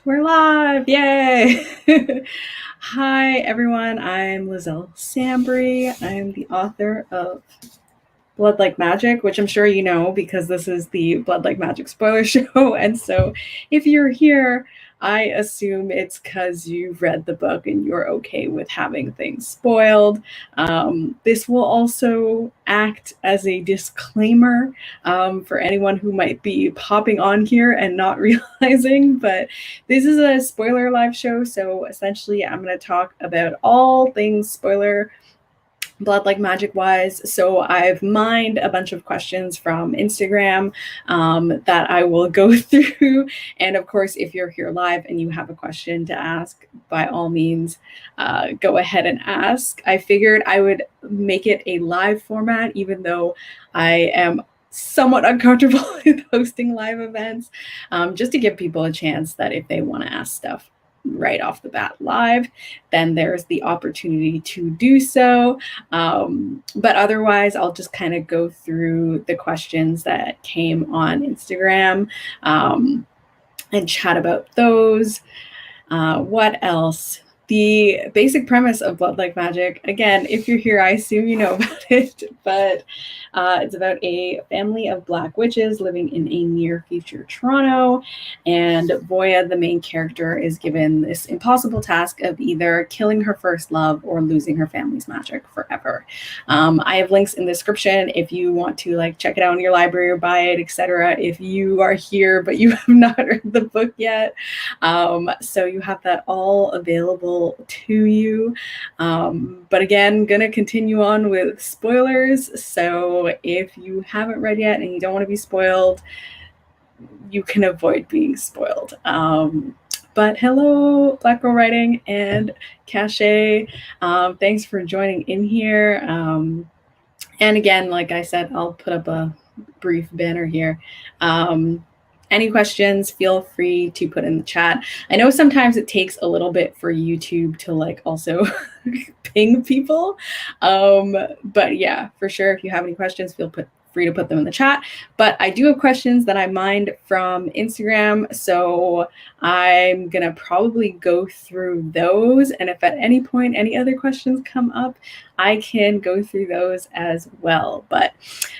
We're live! Yay! Hi, everyone. I'm Lizelle Sambry. I'm the author of Blood Like Magic, which I'm sure you know because this is the Blood Like Magic spoiler show. And so if you're here, I assume it's because you've read the book and you're okay with having things spoiled. This will also act as a disclaimer for anyone who might be popping on here and not realizing, but this is a spoiler live show. So essentially, I'm going to talk about all things spoiler Blood Like Magic wise. So I've mined a bunch of questions from Instagram that I will go through. And of course, if you're here live and you have a question to ask, by all means, go ahead and ask. I figured I would make it a live format, even though I am somewhat uncomfortable with hosting live events, just to give people a chance that if they want to ask stuff right off the bat live, then there's the opportunity to do so. But otherwise, I'll just kind of go through the questions that came on Instagram and chat about those. What else? The basic premise of Blood Like Magic, again, if you're here, I assume you know about it, but it's about a family of Black witches living in a near future Toronto. And Voya, the main character, is given this impossible task of either killing her first love or losing her family's magic forever. I have links in the description if you want to check it out in your library or buy it, etc. If you are here but you have not read the book yet. So you have that all available to you. But again, gonna continue on with spoilers. So if you haven't read yet and you don't want to be spoiled, you can avoid being spoiled. But hello, Black Girl Writing and Cache. Thanks for joining in here. And again, like I said, I'll put up a brief banner here. Any questions, feel free to put in the chat. I know sometimes it takes a little bit for YouTube to also ping people. But yeah, for sure, if you have any questions, feel free to put them in the chat. But I do have questions that I mined from Instagram, so I'm gonna probably go through those. And if at any point any other questions come up, I can go through those as well. But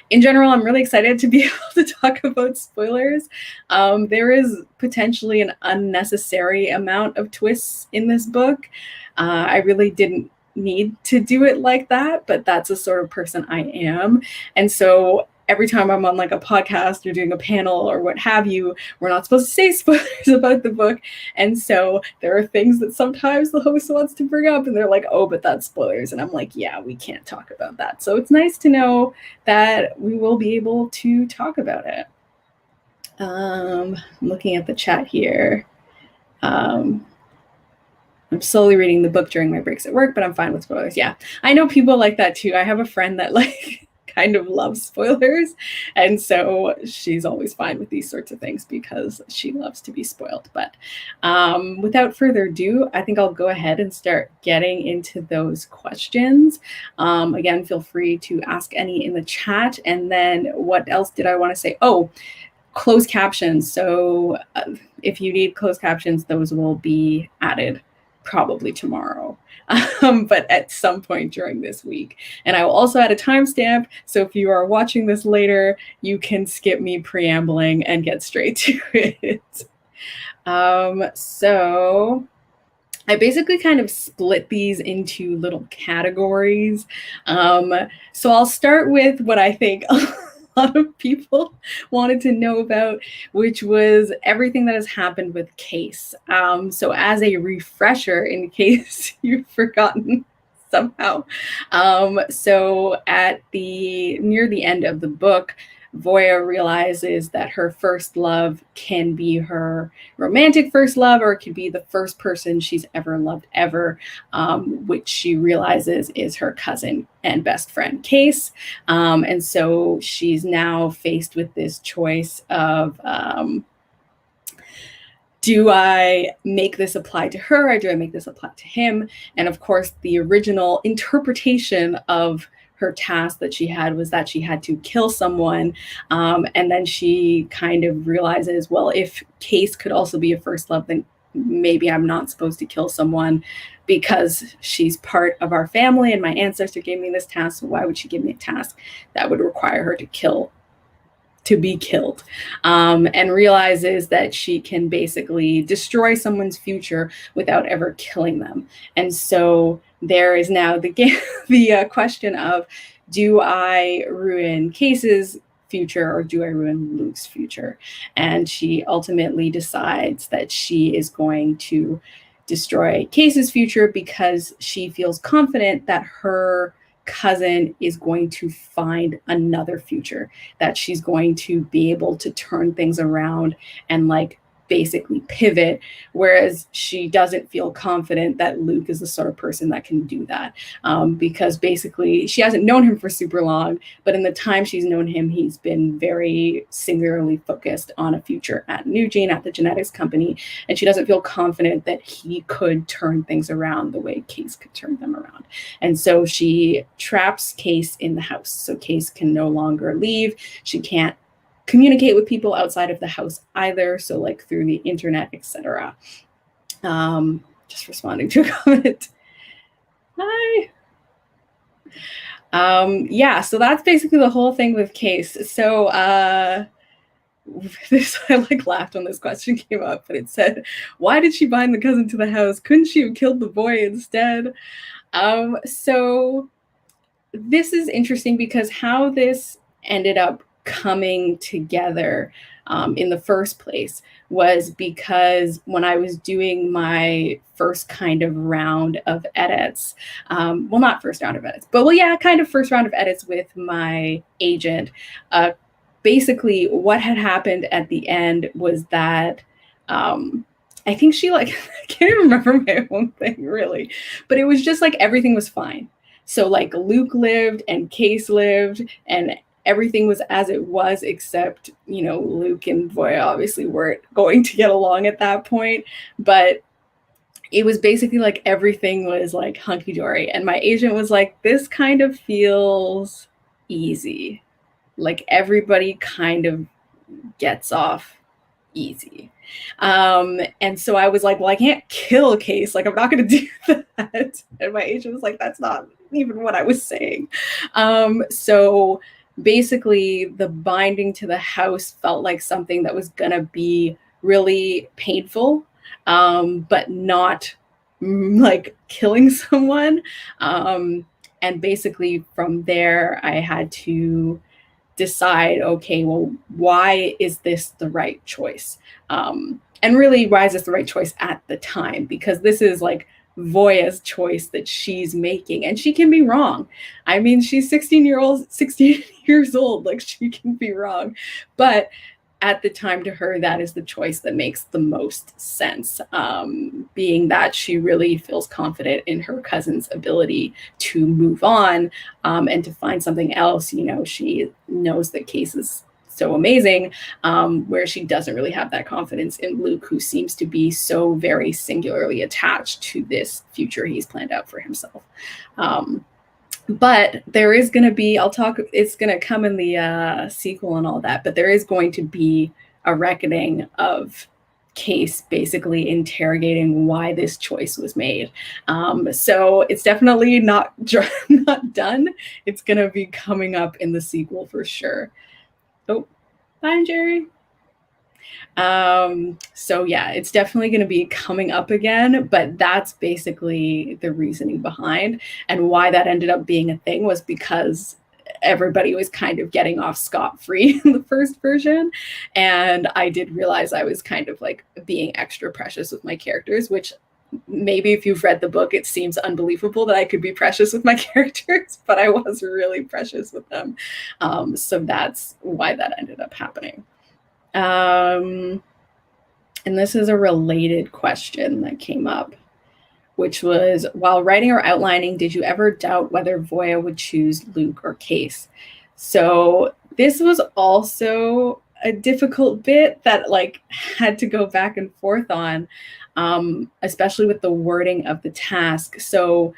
in general, I'm really excited to be able to talk about spoilers. There is potentially an unnecessary amount of twists in this book. I really didn't need to do it like that, but that's the sort of person I am. And so every time I'm on a podcast or doing a panel or what have you, we're not supposed to say spoilers about the book. And so there are things that sometimes the host wants to bring up and they're like, oh, but that's spoilers. And I'm like, yeah, we can't talk about that. So it's nice to know that we will be able to talk about it. I'm looking at the chat here. I'm slowly reading the book during my breaks at work, but I'm fine with spoilers. Yeah, I know people like that too. I have a friend that kind of loves spoilers, and so she's always fine with these sorts of things because she loves to be spoiled. But without further ado, I think I'll go ahead and start getting into those questions. Again, feel free to ask any in the chat. And then what else did I want to say? Oh, closed captions. So if you need closed captions, those will be added probably tomorrow, but at some point during this week. And I will also add a timestamp, so if you are watching this later, you can skip me preambling and get straight to it. So I basically kind of split these into little categories. So I'll start with what I think a lot of people wanted to know about, which was everything that has happened with Case. So as a refresher, in case you've forgotten somehow, so at near the end of the book, Voya realizes that her first love can be her romantic first love, or it could be the first person she's ever loved ever, which she realizes is her cousin and best friend Case. And so she's now faced with this choice of, do I make this apply to her or do I make this apply to him? And of course, the original interpretation of her task that she had was that she had to kill someone. And then she kind of realizes, well, if Case could also be a first love, then maybe I'm not supposed to kill someone because she's part of our family and my ancestor gave me this task. So why would she give me a task that would require her to be killed, and realizes that she can basically destroy someone's future without ever killing them. And so there is now the question of, do I ruin Case's future or do I ruin Luke's future? And she ultimately decides that she is going to destroy Case's future because she feels confident that her cousin is going to find another future, that she's going to be able to turn things around and like basically pivot, whereas she doesn't feel confident that Luke is the sort of person that can do that, because basically she hasn't known him for super long, but in the time she's known him, he's been very singularly focused on a future at Nugene, at the genetics company, and she doesn't feel confident that he could turn things around the way Case could turn them around. And so she traps Case in the house, so Case can no longer leave. She can't communicate with people outside of the house either, so like through the internet, etc. Just responding to a comment. Hi. Yeah, so that's basically the whole thing with Case. So this, I like laughed when this question came up, but it said, why did she bind the cousin to the house? Couldn't she have killed the boy instead? So this is interesting because how this ended up coming together in the first place was because when I was doing my first kind of round of edits, well, not first round of edits, but well, yeah, kind of first round of edits with my agent, basically what had happened at the end was that I think she like, I can't even remember my own thing really, but it was just like everything was fine. So like Luke lived and Case lived and everything was as it was, except, you know, Luke and Voya obviously weren't going to get along at that point, but it was basically like everything was like hunky-dory. And my agent was like, this kind of feels easy. Like everybody kind of gets off easy. And so I was like, well, I can't kill Case. Like, I'm not going to do that. And my agent was like, that's not even what I was saying. So basically the binding to the house felt like something that was going to be really painful, but not like killing someone. And basically from there, I had to decide, okay, well, why is this the right choice? And really, why is this the right choice at the time? Because this is like Voya's choice that she's making, and she can be wrong. I mean, she's 16 years old, like she can be wrong. But at the time, to her, that is the choice that makes the most sense, being that she really feels confident in her cousin's ability to move on, and to find something else. You know, she knows that Case is so amazing, where she doesn't really have that confidence in Luke, who seems to be so very singularly attached to this future he's planned out for himself. But there is going to be, it's going to come in the sequel and all that, but there is going to be a reckoning of Case basically interrogating why this choice was made. So it's definitely not done. It's going to be coming up in the sequel for sure. Oh, bye, Jerry. So yeah, it's definitely going to be coming up again, but that's basically the reasoning behind, and why that ended up being a thing was because everybody was kind of getting off scot-free in the first version, and I did realize I was kind of like being extra precious with my characters, which maybe if you've read the book, it seems unbelievable that I could be precious with my characters, but I was really precious with them. So that's why that ended up happening. And this is a related question that came up, which was, while writing or outlining, did you ever doubt whether Voya would choose Luke or Case? So this was also a difficult bit that like had to go back and forth on, especially with the wording of the task. So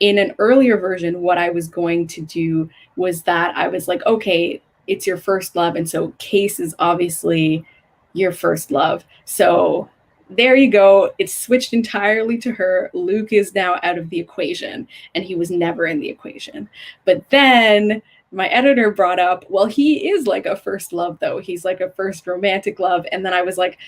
in an earlier version, what I was going to do was that I was like, okay, it's your first love, and so Case is obviously your first love. So there you go. It's switched entirely to her. Luke is now out of the equation, and he was never in the equation. But then my editor brought up, well, he is like a first love, though. He's like a first romantic love. And then I was like,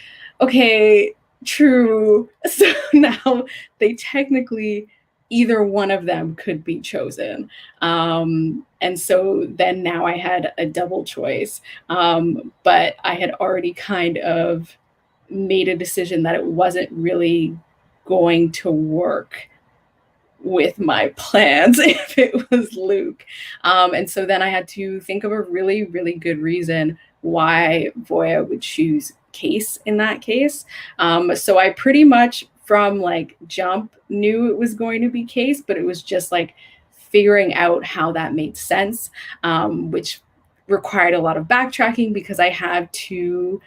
okay, true. So now they technically, either one of them could be chosen. And so then now I had a double choice. But I had already kind of made a decision that it wasn't really going to work with my plans if it was Luke. And so then I had to think of a really, really good reason why Voya would choose Case in that case. So I pretty much from like jump knew it was going to be Case, but it was just like figuring out how that made sense, which required a lot of backtracking because I had to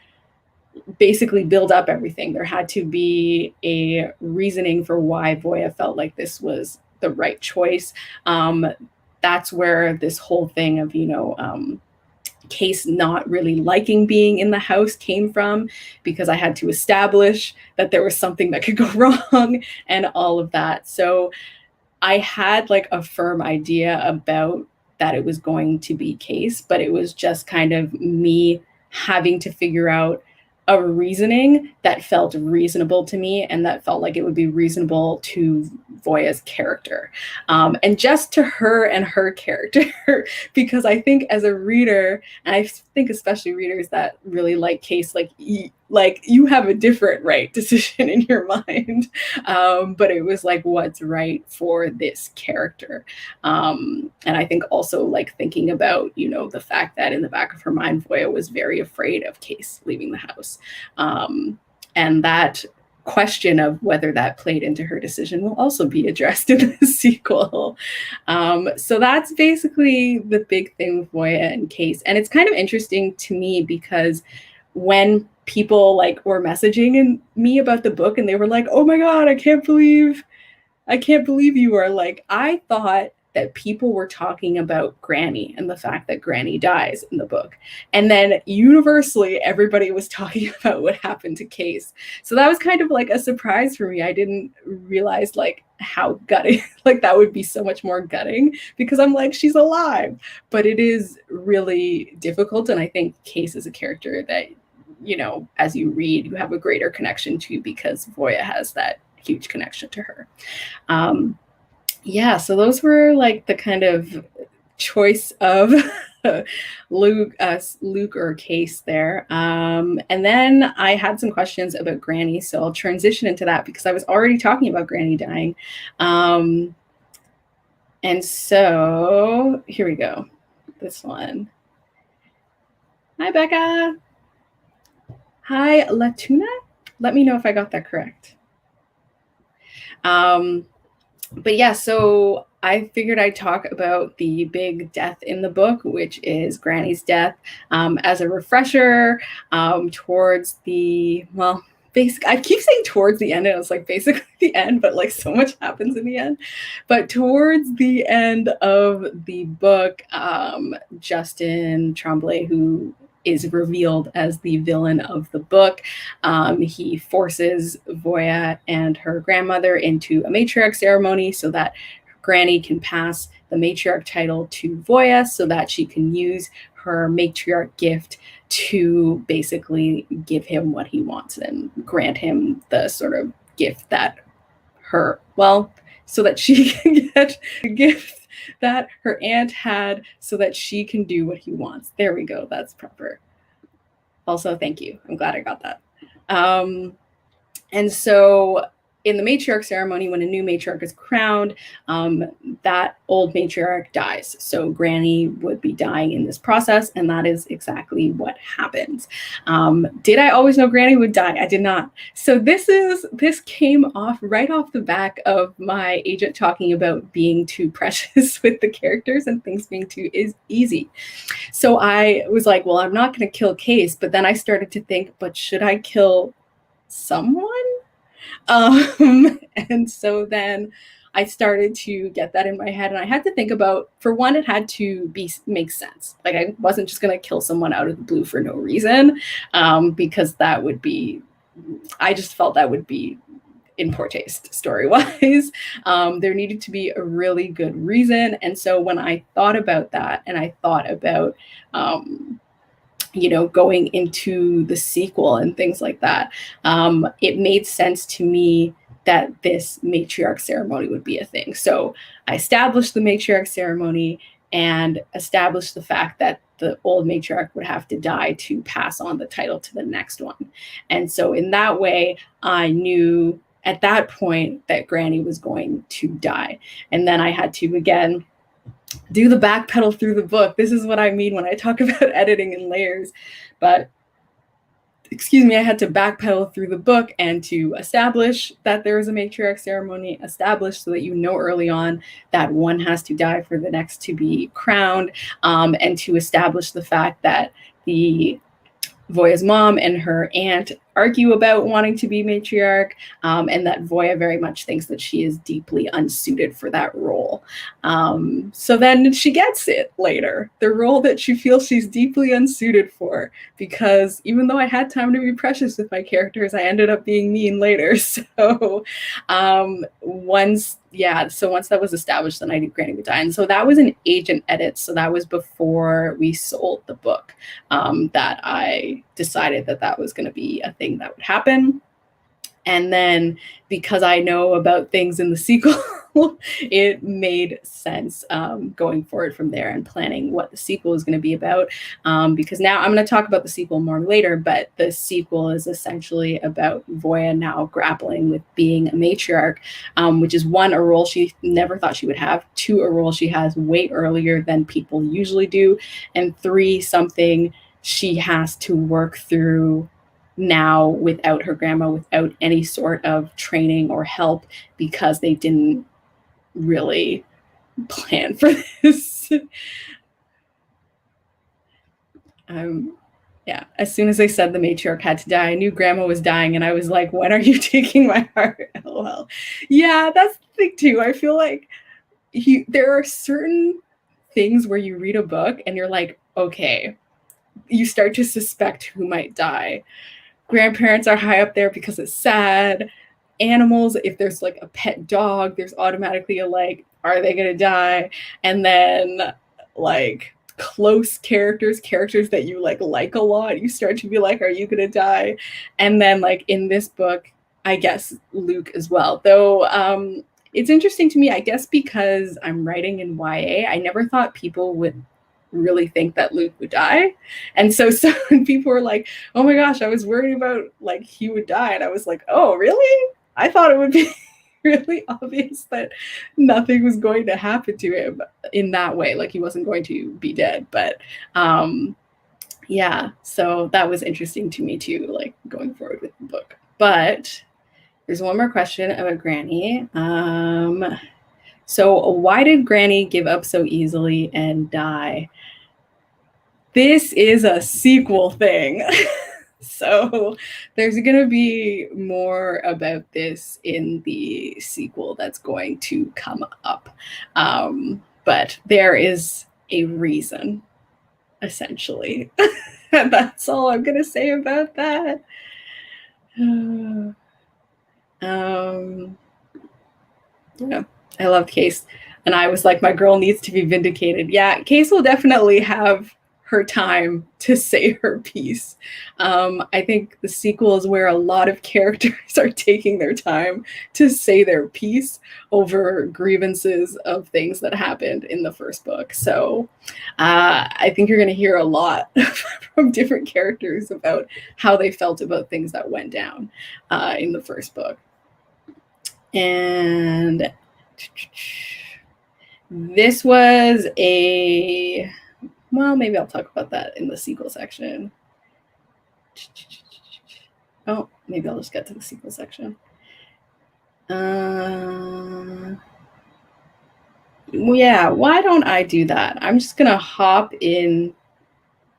basically build up everything. There had to be a reasoning for why Voya felt like this was the right choice. That's where this whole thing of, Case not really liking being in the house came from, because I had to establish that there was something that could go wrong and all of that. So I had like a firm idea about that it was going to be Case, but it was just kind of me having to figure out a reasoning that felt reasonable to me and that felt like it would be reasonable to Voya's character, and just to her and her character. Because I think as a reader, and I think especially readers that really like Case, like you have a different right decision in your mind, but it was like what's right for this character. And I think also like thinking about the fact that in the back of her mind Voya was very afraid of Case leaving the house, and that question of whether that played into her decision will also be addressed in the sequel. So that's basically the big thing with Voya and Case. And it's kind of interesting to me because when people like were messaging me about the book and they were like, oh my God, I can't believe you are like, I thought that people were talking about Granny and the fact that Granny dies in the book. And then universally, everybody was talking about what happened to Case. So that was kind of like a surprise for me. I didn't realize like how gutting, like that would be so much more gutting because I'm like, she's alive. But it is really difficult. And I think Case is a character that, as you read, you have a greater connection to because Voya has that huge connection to her. So those were like the kind of choice of Luke or Case there. And then I had some questions about Granny, so I'll transition into that because I was already talking about Granny dying. And so here we go. This one. Hi, Becca. Hi, Latuna. Let me know if I got that correct. But yeah, so I figured I'd talk about the big death in the book, which is Granny's death, as a refresher, towards the, I keep saying towards the end, and it's like basically the end, but like so much happens in the end. But towards the end of the book, Justin Tremblay, who is revealed as the villain of the book, he forces Voya and her grandmother into a matriarch ceremony so that Granny can pass the matriarch title to Voya so that she can use her matriarch gift to basically give him what he wants and grant him the sort of gift that so that she can get the gift that her aunt had so that she can do what he wants. There we go. That's proper. Also, thank you. I'm glad I got that. And so in the matriarch ceremony, when a new matriarch is crowned, that old matriarch dies. So Granny would be dying in this process, and that is exactly what happens. Did I always know Granny would die? I did not. So this came off right off the back of my agent talking about being too precious with the characters and things being too easy. So I was like, well, I'm not going to kill Case, but then I started to think, but should I kill someone? And so then I started to get that in my head, and I had to think about, for one, it had to make sense. Like I wasn't just going to kill someone out of the blue for no reason, because that would be I just felt that would be in poor taste story-wise. There needed to be a really good reason. And so when I thought about that, and I thought about going into the sequel and things like that, it made sense to me that this matriarch ceremony would be a thing. So I established the matriarch ceremony and established the fact that the old matriarch would have to die to pass on the title to the next one. And so in that way, I knew at that point that Granny was going to die. And then I had to, again, do the backpedal through the book. This is what I mean when I talk about editing in layers. But I had to backpedal through the book and to establish that there is a matriarch ceremony, established so that you know early on that one has to die for the next to be crowned, and to establish the fact that the Voya's mom and her aunt argue about wanting to be matriarch, and that Voya very much thinks that she is deeply unsuited for that role. So then she gets it later, the role that she feels she's deeply unsuited for, because even though I had time to be precious with my characters, I ended up being mean later. So once that was established, then I knew Granny would die. And so that was an agent edit. So that was before we sold the book, that I decided that was going to be a thing that would happen. And then because I know about things in the sequel, it made sense going forward from there and planning what the sequel is going to be about. Because now I'm going to talk about the sequel more later, but the sequel is essentially about Voya now grappling with being a matriarch, which is one, a role she never thought she would have, two, a role she has way earlier than people usually do, and three, something she has to work through now without her grandma, without any sort of training or help, because they didn't really plan for this. As soon as they said the matriarch had to die, I knew grandma was dying, and I was like, when are you taking my heart? LOL. Yeah, that's the thing too. I feel like there are certain things where you read a book and you're like, okay, you start to suspect who might die. Grandparents are high up there because it's sad. Animals, if there's like a pet dog, there's automatically a like, are they gonna die? And then like close characters that you like a lot, you start to be like, are you gonna die? And then like in this book, I guess Luke as well. Though it's interesting to me, I guess because I'm writing in YA, I never thought people would really think that Luke would die. And so when people were like, oh my gosh, I was worried about like he would die, and I was like, oh really? I thought it would be really obvious that nothing was going to happen to him in that way, like he wasn't going to be dead. But so that was interesting to me too, like going forward with the book. But there's one more question about Granny. So why did Granny give up so easily and die? This is a sequel thing. So there's going to be more about this in the sequel that's going to come up. But there is a reason, essentially. That's all I'm going to say about that. Yeah. I love Case. And I was like, my girl needs to be vindicated. Yeah, Case will definitely have her time to say her piece. I think the sequel is where a lot of characters are taking their time to say their piece over grievances of things that happened in the first book. So I think you're going to hear a lot from different characters about how they felt about things that went down in the first book. And this was maybe I'll talk about that in the sequel section. Oh, maybe I'll just get to the sequel section. Why don't I do that? I'm just going to hop in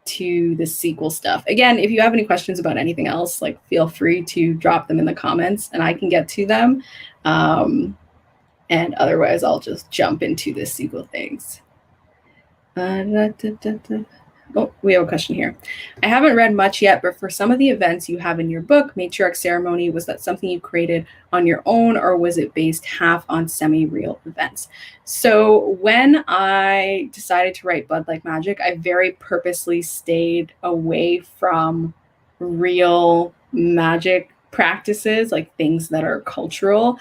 to the sequel stuff. Again, if you have any questions about anything else, like feel free to drop them in the comments and I can get to them. And otherwise, I'll just jump into the sequel things. Oh, we have a question here. I haven't read much yet, but for some of the events you have in your book, Matriarch Ceremony, was that something you created on your own, or was it based half on semi-real events? So when I decided to write Blood Like Magic, I very purposely stayed away from real magic practices, like things that are cultural,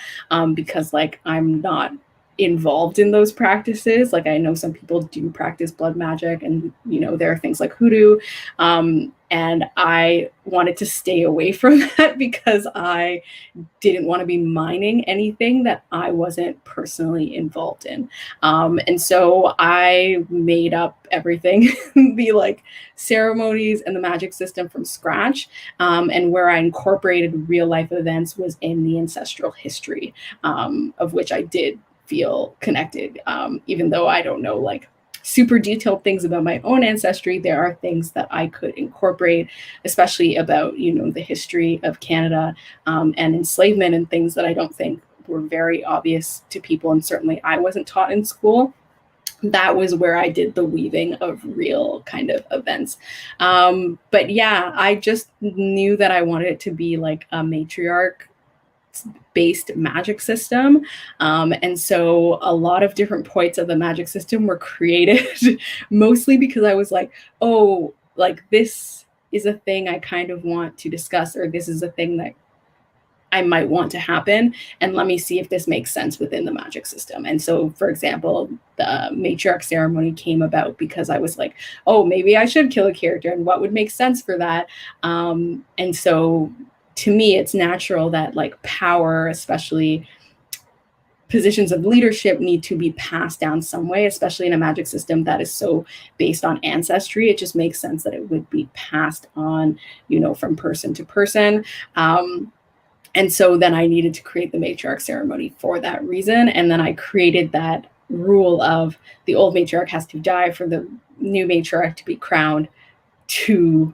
because like I'm not involved in those practices. Like I know some people do practice blood magic, and you know there are things like hoodoo, and I wanted to stay away from that because I didn't want to be mining anything that I wasn't personally involved in. And so I made up everything, the like ceremonies and the magic system from scratch. And where I incorporated real life events was in the ancestral history, of which I did feel connected. Even though I don't know like super detailed things about my own ancestry, there are things that I could incorporate, especially about, you know, the history of Canada, and enslavement and things that I don't think were very obvious to people. And certainly I wasn't taught in school. That was where I did the weaving of real kind of events. But yeah, I just knew that I wanted it to be like a matriarch based magic system. And so a lot of different points of the magic system were created mostly because I was like, oh, like this is a thing I kind of want to discuss, or this is a thing that I might want to happen, and let me see if this makes sense within the magic system. And so, for example, the matriarch ceremony came about because I was like, oh, maybe I should kill a character, and what would make sense for that? And so to me, it's natural that like power, especially positions of leadership, need to be passed down some way, especially in a magic system that is so based on ancestry. It just makes sense that it would be passed on, you know, from person to person. And so then I needed to create the matriarch ceremony for that reason. And then I created that rule of the old matriarch has to die for the new matriarch to be crowned to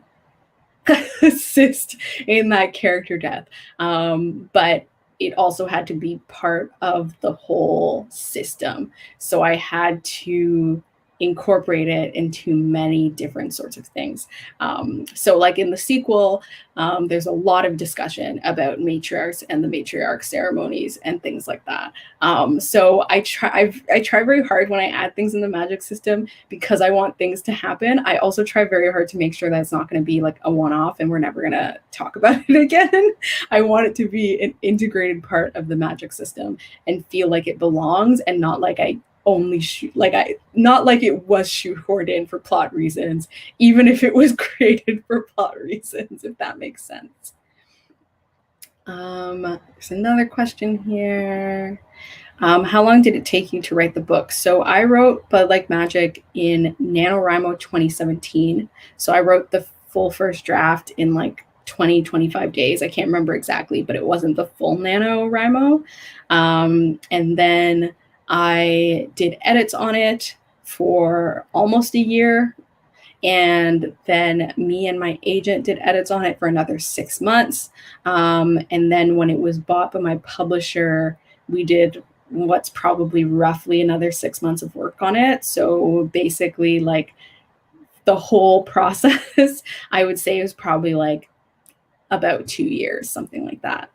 assist in that character death. But it also had to be part of the whole system. So I had to incorporate it into many different sorts of things. So like in the sequel, there's a lot of discussion about matriarchs and the matriarch ceremonies and things like that. So I try very hard when I add things in the magic system because I want things to happen. I also try very hard to make sure that it's not going to be like a one-off and we're never going to talk about it again. I want it to be an integrated part of the magic system and feel like it belongs, and not like I only not like it was shoehorned in for plot reasons, even if it was created for plot reasons, if that makes sense. There's another question here. How long did it take you to write the book? So I wrote Blood Like Magic in NaNoWriMo 2017. So I wrote the full first draft in like 25 days. I can't remember exactly, but it wasn't the full NaNoWriMo. And then I did edits on it for almost a year. And then me and my agent did edits on it for another 6 months. And then when it was bought by my publisher, we did what's probably roughly another 6 months of work on it. So basically, like the whole process, I would say, was probably like about 2 years, something like that.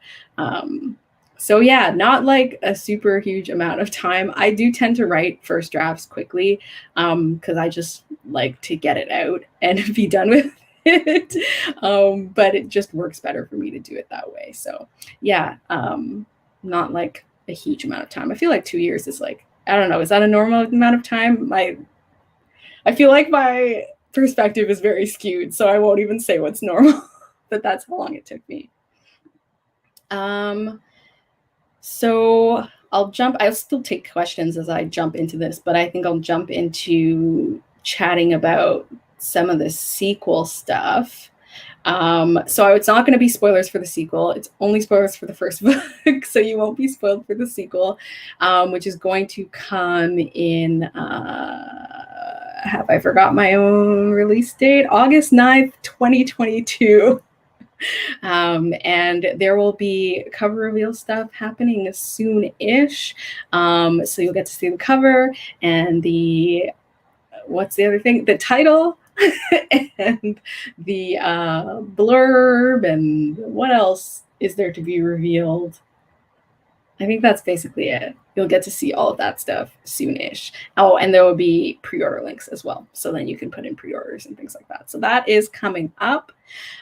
So yeah, not like a super huge amount of time. I do tend to write first drafts quickly because I just like to get it out and be done with it. But it just works better for me to do it that way. So yeah, not like a huge amount of time. I feel like 2 years is like, I don't know, is that a normal amount of time? I feel like my perspective is very skewed, so I won't even say what's normal, but that's how long it took me. So I'll still take questions as I jump into this, but I think I'll jump into chatting about some of the sequel stuff. So it's not going to be spoilers for the sequel. It's only spoilers for the first book, so you won't be spoiled for the sequel, which is going to come in, have I forgot my own release date? August 9th, 2022. And there will be cover reveal stuff happening soon-ish. So you'll get to see the cover and what's the other thing? The title and the blurb, and what else is there to be revealed? I think that's basically it. You'll get to see all of that stuff soonish. Oh, and there will be pre-order links as well. So then you can put in pre-orders and things like that. So that is coming up.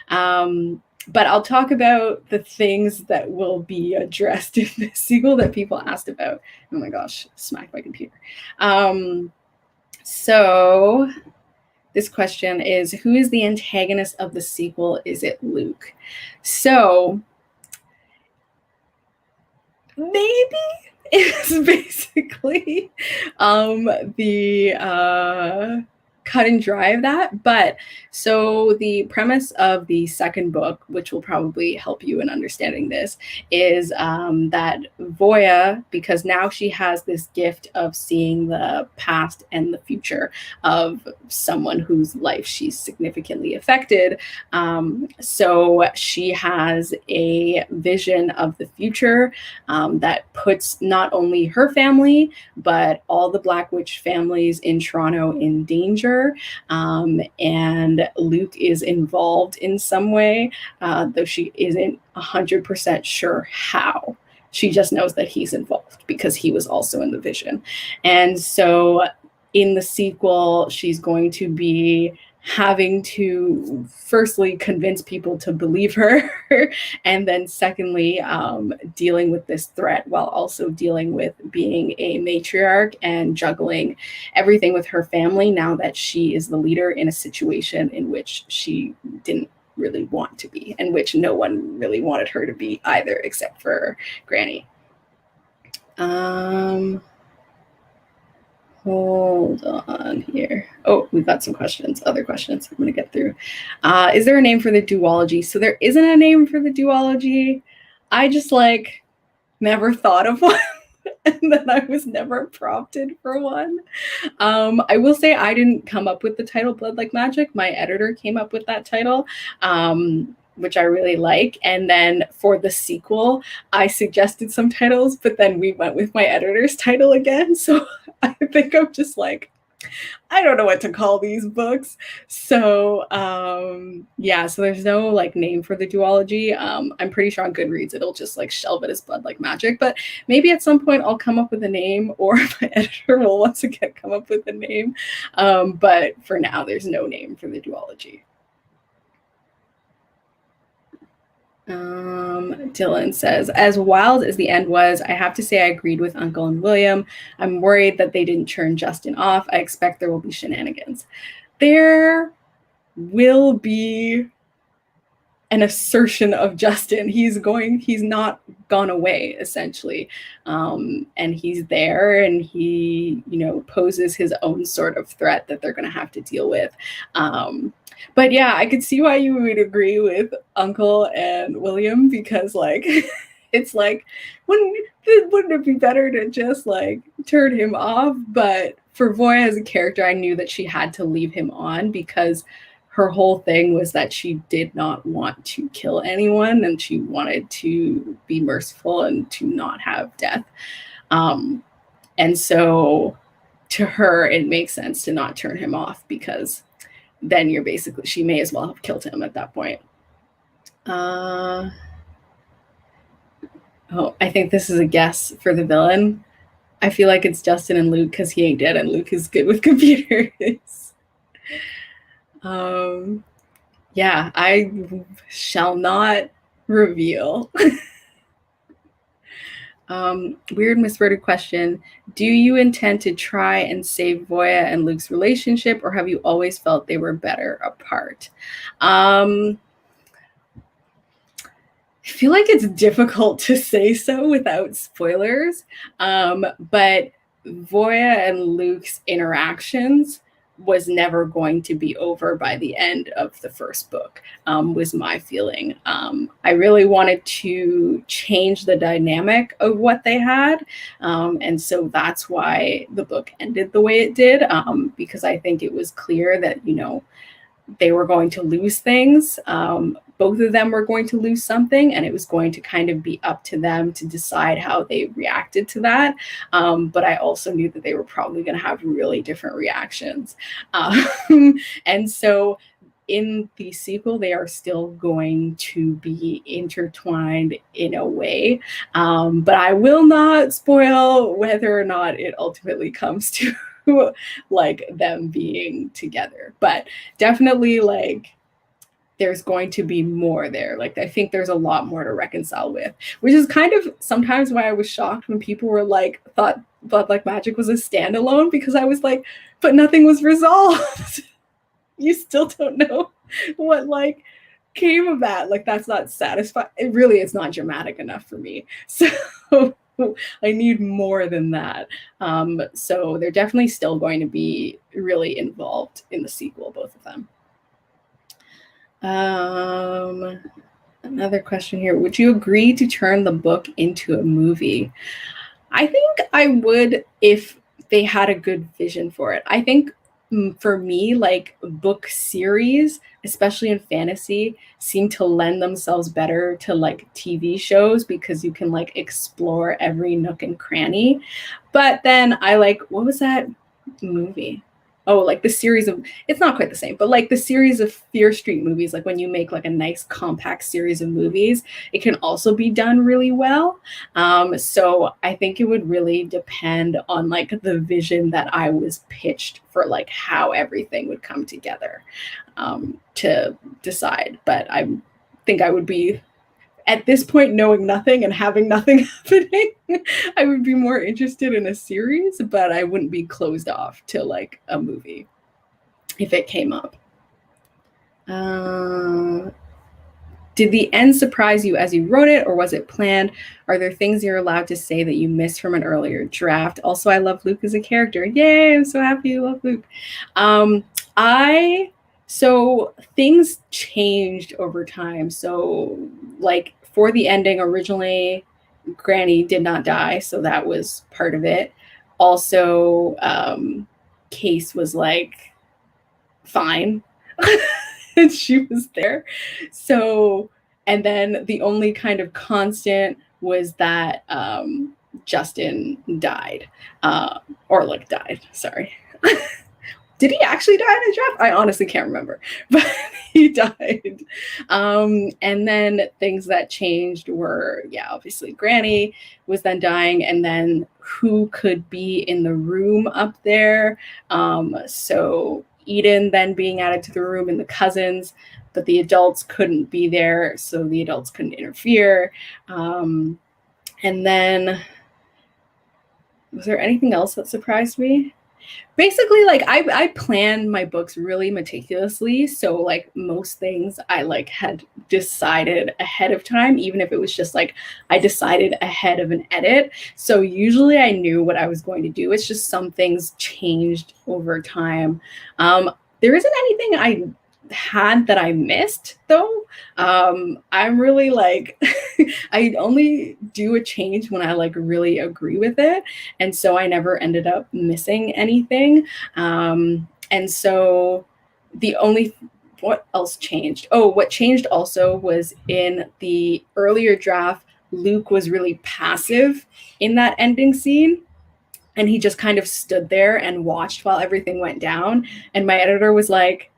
But I'll talk about the things that will be addressed in the sequel that people asked about. Oh my gosh, smacked my computer. So this question is, who is the antagonist of the sequel? Is it Luke? So maybe it's basically the cut and dry of that. But so the premise of the second book, which will probably help you in understanding this, is that Voya, because now she has this gift of seeing the past and the future of someone whose life she's significantly affected. So she has a vision of the future that puts not only her family, but all the Black Witch families in Toronto in danger. And Luke is involved in some way, though she isn't 100% sure how. She just knows that he's involved because he was also in the vision. And so in the sequel, she's going to be having to firstly convince people to believe her, and then secondly dealing with this threat while also dealing with being a matriarch and juggling everything with her family now that she is the leader in a situation in which she didn't really want to be, and which no one really wanted her to be either except for Granny. Hold on here. Oh, we've got some questions, other questions I'm going to get through. Is there a name for the duology? So there isn't a name for the duology. I just never thought of one. And then I was never prompted for one. I will say I didn't come up with the title Blood Like Magic. My editor came up with that title, which I really like. And then for the sequel, I suggested some titles, but then we went with my editor's title again. So I think I'm just I don't know what to call these books. So yeah, so there's no name for the duology. I'm pretty sure on Goodreads it'll just shelve it as Blood Like Magic, but maybe at some point I'll come up with a name, or my editor will once again come up with a name. But for now, there's no name for the duology. Dylan says, as wild as the end was, I have to say I agreed with Uncle and William. I'm worried that they didn't turn Justin off. I expect there will be shenanigans. There will be an assertion of Justin. He's not gone away, essentially. And he's there, and he, poses his own sort of threat that they're going to have to deal with. But yeah, I could see why you would agree with Uncle and William, because it's wouldn't it be better to just turn him off? But for Voya as a character, I knew that she had to leave him on, because her whole thing was that she did not want to kill anyone, and she wanted to be merciful and to not have death. And so to her, it makes sense to not turn him off, because then she may as well have killed him at that point. Oh, I think this is a guess for the villain. I feel like it's Justin and Luke, because he ain't dead and Luke is good with computers. Yeah, I shall not reveal. Weird misworded question. Do you intend to try and save Voya and Luke's relationship, or have you always felt they were better apart? I feel like it's difficult to say so without spoilers, but Voya and Luke's interactions was never going to be over by the end of the first book, was my feeling. I really wanted to change the dynamic of what they had. And so that's why the book ended the way it did, because I think it was clear that, they were going to lose things. both of them were going to lose something, and it was going to kind of be up to them to decide how they reacted to that. But I also knew that they were probably going to have really different reactions. And so in the sequel, they are still going to be intertwined in a way. But I will not spoil whether or not it ultimately comes to like them being together. But definitely, like, there's going to be more there. Like, I think there's a lot more to reconcile with, which is kind of sometimes why I was shocked when people were like, thought Blood Like Magic was a standalone, because I was like, but nothing was resolved. You still don't know what like came of that. Like, that's not satisfying. It really is not dramatic enough for me. So I need more than that. So they're definitely still going to be really involved in the sequel, both of them. Another question here. Would you agree to turn the book into a movie? I think I would if they had a good vision for it. I think for me, like, book series, especially in fantasy, seem to lend themselves better to like TV shows, because you can like explore every nook and cranny. But then I like, what was that movie? Oh, like the series of, it's not quite the same, but like the series of Fear Street movies, like when you make like a nice compact series of movies, it can also be done really well. So I think it would really depend on like the vision that I was pitched for, like how everything would come together, to decide. But I think I would be, at this point, knowing nothing and having nothing happening, I would be more interested in a series, but I wouldn't be closed off to like a movie if it came up. Did the end surprise you as you wrote it, or was it planned? Are there things you're allowed to say that you missed from an earlier draft? Also, I love Luke as a character. Yay, I'm so happy you love Luke. So things changed over time. So like for the ending, originally Granny did not die, so that was part of it. Also, Case was like fine. And she was there. So, and then the only kind of constant was that Justin died, or like died, sorry. Did he actually die in a draft? I honestly can't remember, but he died. And then things that changed were, yeah, obviously Granny was then dying, and then who could be in the room up there. So Eden then being added to the room, and the cousins, but the adults couldn't be there, so the adults couldn't interfere. And then, was there anything else that surprised me? Basically, like I plan my books really meticulously, so like most things I like had decided ahead of time, even if it was just like I decided ahead of an edit. So usually I knew what I was going to do. It's just some things changed over time. There isn't anything I had that I missed though. I'm really like I only do a change when I like really agree with it, and so I never ended up missing anything. And so the only, what else changed? Oh, what changed also was in the earlier draft, Luke was really passive in that ending scene. And he just kind of stood there and watched while everything went down. And my editor was like,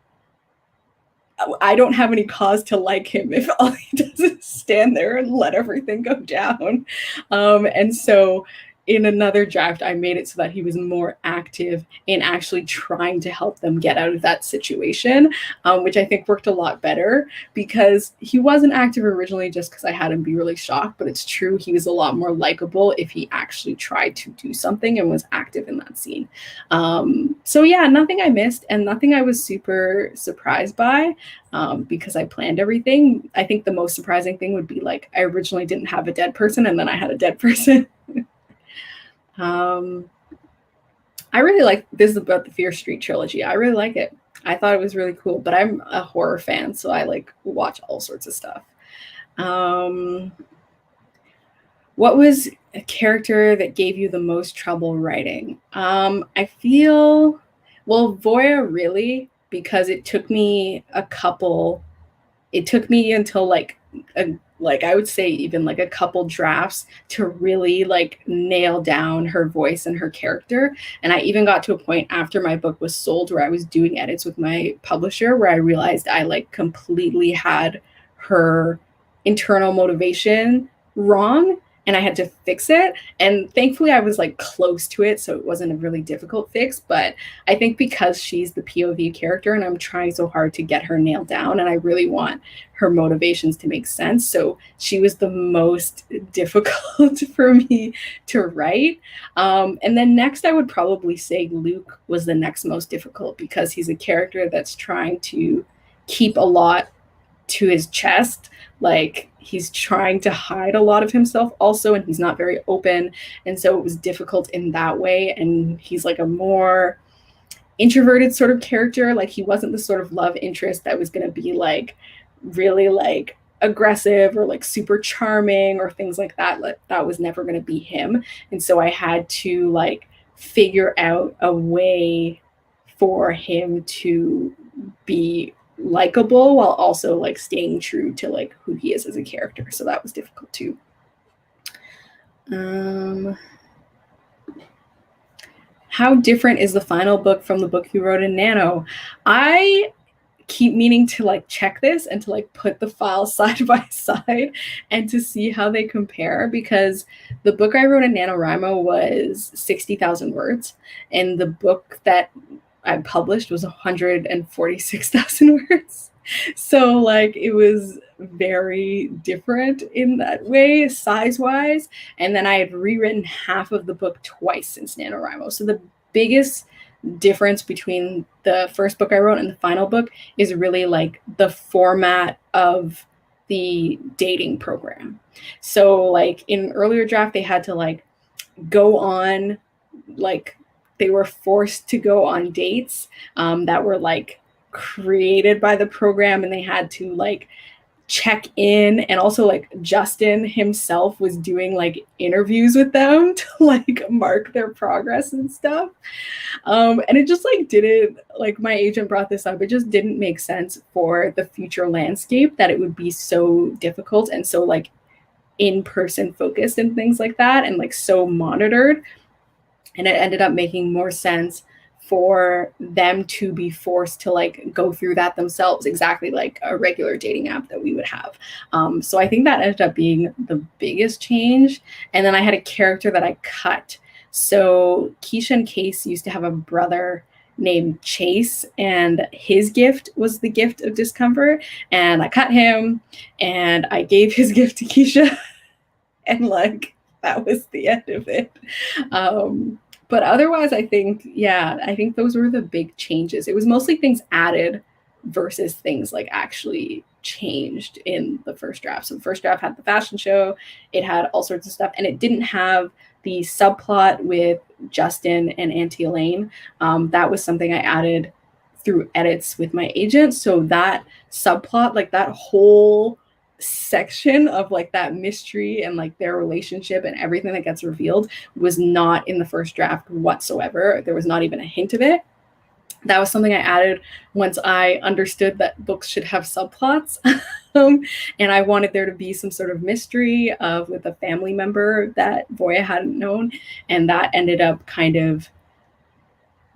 I don't have any cause to like him if all he does is stand there and let everything go down. And so in another draft, I made it so that he was more active in actually trying to help them get out of that situation, which I think worked a lot better, because he wasn't active originally just because I had him be really shocked, but it's true, he was a lot more likable if he actually tried to do something and was active in that scene. So yeah, nothing I missed and nothing I was super surprised by, because I planned everything. I think the most surprising thing would be like I originally didn't have a dead person, and then I had a dead person. I really like, this is about the Fear Street trilogy. I really like it. I thought it was really cool, but I'm a horror fan, so I like watch all sorts of stuff. What was a character that gave you the most trouble writing? I feel, well, Voya really, because it took me a couple it took me until like I would say even like a couple drafts to really like nail down her voice and her character. And I even got to a point after my book was sold where I was doing edits with my publisher where I realized I like completely had her internal motivation wrong and I had to fix it. And thankfully I was like close to it, so it wasn't a really difficult fix. But I think because she's the POV character and I'm trying so hard to get her nailed down and I really want her motivations to make sense, so she was the most difficult for me to write. And then next I would probably say Luke was the next most difficult because he's a character that's trying to keep a lot to his chest. Like he's trying to hide a lot of himself also, and he's not very open, and so it was difficult in that way. And he's like a more introverted sort of character. Like he wasn't the sort of love interest that was going to be like really like aggressive or like super charming or things like that. Like that was never going to be him. And so I had to like figure out a way for him to be likable while also like staying true to like who he is as a character. So that was difficult too. How different is the final book from the book you wrote in Nano? I keep meaning to like check this and to like put the files side by side and to see how they compare, because the book I wrote in NaNoWriMo was 60,000 words and the book that I published was 146,000 words. So like it was very different in that way, size-wise. And then I had rewritten half of the book twice since NaNoWriMo. So the biggest difference between the first book I wrote and the final book is really like the format of the dating program. So like in earlier draft, they had to like go on, like they were forced to go on dates that were like created by the program, and they had to like check in, and also like Justin himself was doing like interviews with them to like mark their progress and stuff. And it just like didn't, like my agent brought this up, it just didn't make sense for the future landscape that it would be so difficult and so like in-person focused and things like that, and like so monitored. And it ended up making more sense for them to be forced to like go through that themselves, exactly like a regular dating app that we would have. So I think that ended up being the biggest change. And then I had a character that I cut. So Keisha and Case used to have a brother named Chase, and his gift was the gift of discomfort. And I cut him and I gave his gift to Keisha and like that was the end of it. But otherwise, I think those were the big changes. It was mostly things added versus things like actually changed in the first draft. So the first draft had the fashion show, it had all sorts of stuff, and it didn't have the subplot with Justin and Auntie Elaine. That was something I added through edits with my agent. So that subplot, like that whole section of like that mystery and like their relationship and everything that gets revealed was not in the first draft whatsoever. There was not even a hint of it. That was something I added once I understood that books should have subplots. And I wanted there to be some sort of mystery with a family member that Voya hadn't known. And that ended up kind of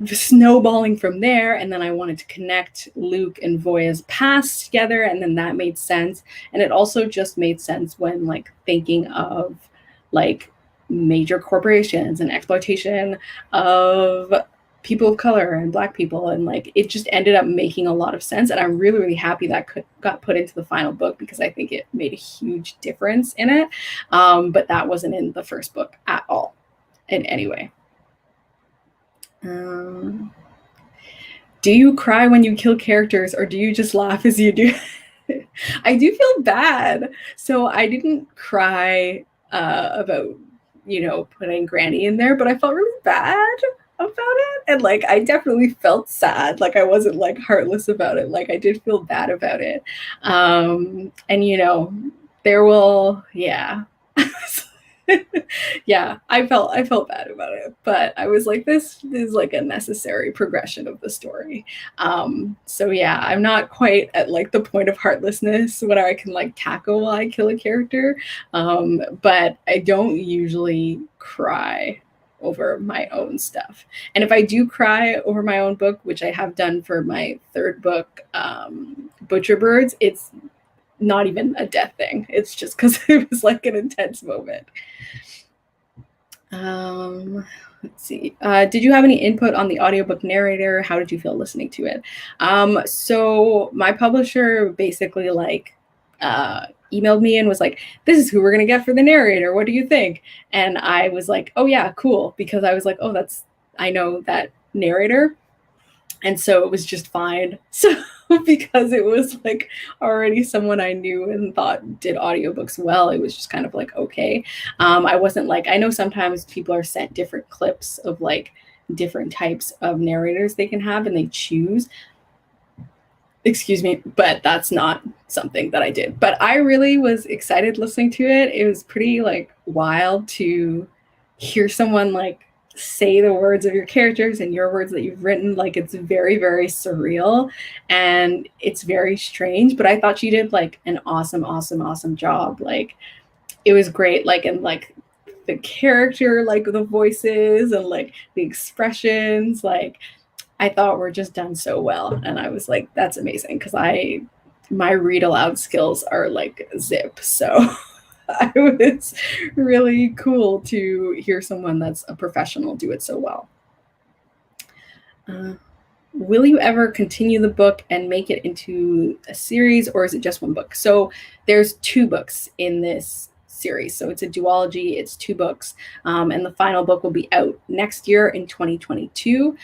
snowballing from there. And then I wanted to connect Luke and Voya's past together, and then that made sense. And it also just made sense when like thinking of like major corporations and exploitation of people of color and Black people, and like it just ended up making a lot of sense. And I'm really, really happy that got put into the final book because I think it made a huge difference in it. But that wasn't in the first book at all in any way. Do you cry when you kill characters, or do you just laugh as you do? I do feel bad. So I didn't cry about, putting Granny in there, but I felt really bad about it. And like, I definitely felt sad. Like I wasn't like heartless about it. Like I did feel bad about it. And there will, yeah. Yeah, I felt bad about it, but I was like, this is like a necessary progression of the story. So yeah, I'm not quite at like the point of heartlessness when I can like tackle while I kill a character, but I don't usually cry over my own stuff. And if I do cry over my own book, which I have done for my third book, Butcher Birds, it's not even a death thing. It's just because it was like an intense moment. Let's see. Did you have any input on the audiobook narrator? How did you feel listening to it? So my publisher basically like emailed me and was like, this is who we're going to get for the narrator. What do you think? And I was like, oh yeah, cool. Because I was like, oh, I know that narrator. And so it was just fine. So because it was like already someone I knew and thought did audiobooks well, it was just kind of like, okay. I wasn't like, I know sometimes people are sent different clips of like different types of narrators they can have and they choose. Excuse me, but that's not something that I did. But I really was excited listening to it. It was pretty like wild to hear someone like say the words of your characters and your words that you've written. Like it's very, very surreal and it's very strange. But I thought she did like an awesome job. Like it was great. Like and like the character, like the voices and like the expressions, like I thought were just done so well. And I was like, that's amazing because my read aloud skills are like zip. So it was really cool to hear someone that's a professional do it so well. Will you ever continue the book and make it into a series, or is it just one book? So there's 2 books in this series. So it's a duology, it's 2 books. And the final book will be out next year in 2022.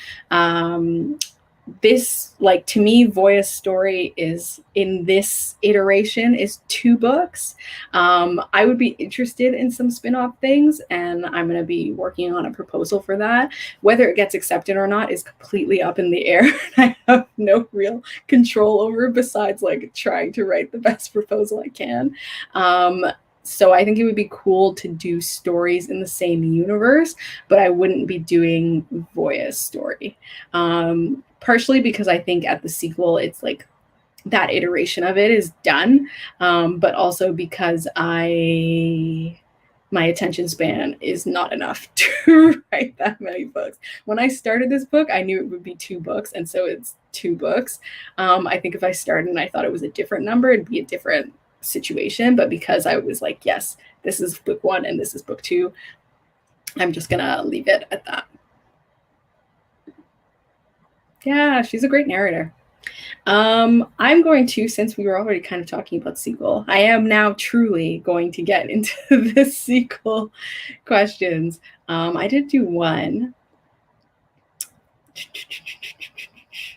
This, like, to me, Voya's story is in this iteration is 2 books. I would be interested in some spin-off things, and I'm going to be working on a proposal for that. Whether it gets accepted or not is completely up in the air. I have no real control over besides like trying to write the best proposal I can. So I think it would be cool to do stories in the same universe, but I wouldn't be doing Voya's story. Partially because I think at the sequel, it's like that iteration of it is done, but also because my attention span is not enough to write that many books. When I started this book, I knew it would be 2 books, and so it's 2 books. I think if I started and I thought it was a different number, it'd be a different situation, but because I was like, yes, this is book 1 and this is book 2, I'm just gonna leave it at that. Yeah, she's a great narrator. I'm going to, since we were already kind of talking about sequel, I am now truly going to get into the sequel questions. I did do one.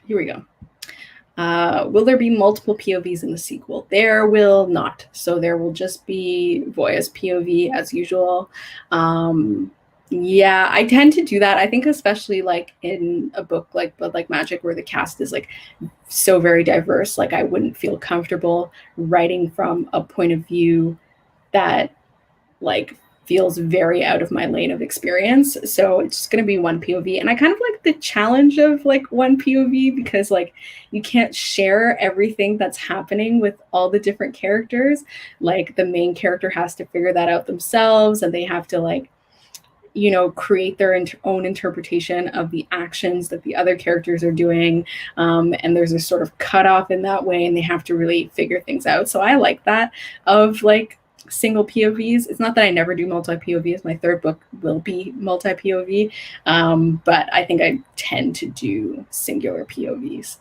Here we go. Will there be multiple POVs in the sequel? There will not. So there will just be Voya's POV as usual. Yeah, I tend to do that. I think especially like in a book like Blood Like Magic where the cast is like so very diverse, like I wouldn't feel comfortable writing from a point of view that like feels very out of my lane of experience. So it's just going to be one POV. And I kind of like the challenge of like one POV because like you can't share everything that's happening with all the different characters. Like the main character has to figure that out themselves and they have to like, you know, create their own interpretation of the actions that the other characters are doing. And there's a sort of cutoff in that way and they have to really figure things out. So I like that of like single POVs. It's not that I never do multi-POVs. My third book will be multi-POV, but I think I tend to do singular POVs.